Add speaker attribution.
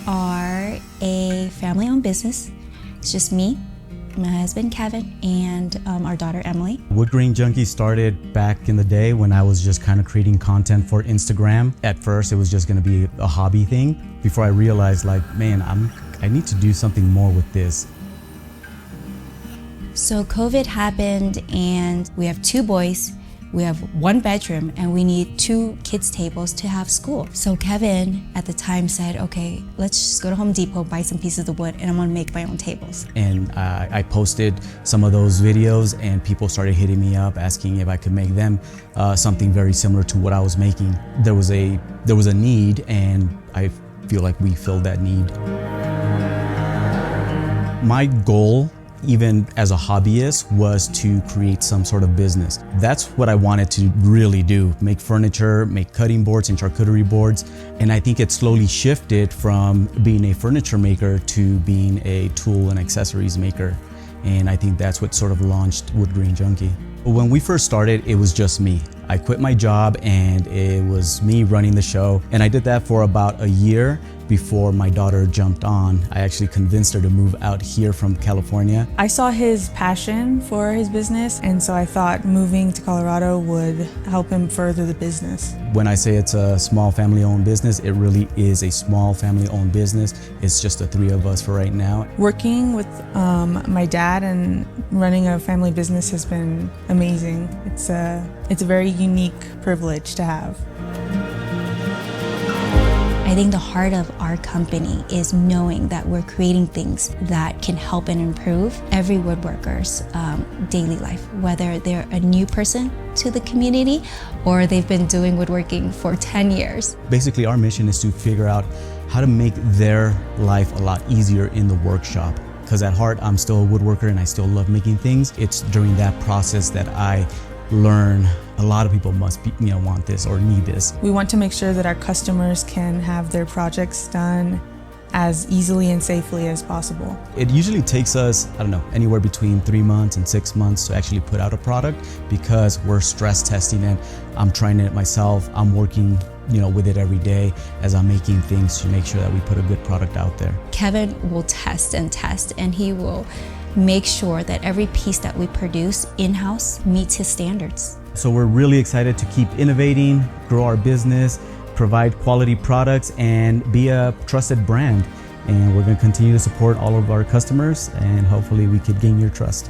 Speaker 1: are a family-owned business. It's just me, my husband Kevin, and our daughter Emily.
Speaker 2: Grain Junkie started back in the day when I was just kind of creating content for Instagram. At first, it was just going to be a hobby thing before I realized, like, man, I need to do something more with this.
Speaker 1: So COVID happened and we have 2 boys, we have 1 bedroom, and we need 2 kids' tables to have school. So Kevin at the time said, okay, let's just go to Home Depot, buy some pieces of wood, and I'm gonna make my own tables.
Speaker 2: And I posted some of those videos and people started hitting me up asking if I could make them something very similar to what I was making. There was a need, and I feel like we filled that need. My goal, even as a hobbyist, was to create some sort of business. That's what I wanted to really do, make furniture, make cutting boards and charcuterie boards. And I think it slowly shifted from being a furniture maker to being a tool and accessories maker. And I think that's what sort of launched Grain Junkie. When we first started, it was just me. I quit my job and it was me running the show. And I did that for about a year before my daughter jumped on. I actually convinced her to move out here from California.
Speaker 3: I saw his passion for his business, and so I thought moving to Colorado would help him further the business.
Speaker 2: When I say it's a small family-owned business, it really is a small family-owned business. It's just the 3 of us for right now.
Speaker 3: Working with my dad and running a family business has been amazing. It's a very unique privilege to have.
Speaker 1: I think the heart of our company is knowing that we're creating things that can help and improve every woodworker's daily life, whether they're a new person to the community or they've been doing woodworking for 10 years.
Speaker 2: Basically, our mission is to figure out how to make their life a lot easier in the workshop. Because at heart, I'm still a woodworker and I still love making things. It's during that process that I learn a lot of people must be, want this or need this.
Speaker 3: We want to make sure that our customers can have their projects done as easily and safely as possible.
Speaker 2: It usually takes us, anywhere between 3 months and 6 months to actually put out a product because we're stress testing it. I'm trying it myself. I'm working with it every day as I'm making things to make sure that we put a good product out there.
Speaker 1: Kevin will test, and he will make sure that every piece that we produce in-house meets his standards.
Speaker 2: So we're really excited to keep innovating, grow our business, provide quality products, and be a trusted brand. And we're going to continue to support all of our customers, and hopefully we could gain your trust.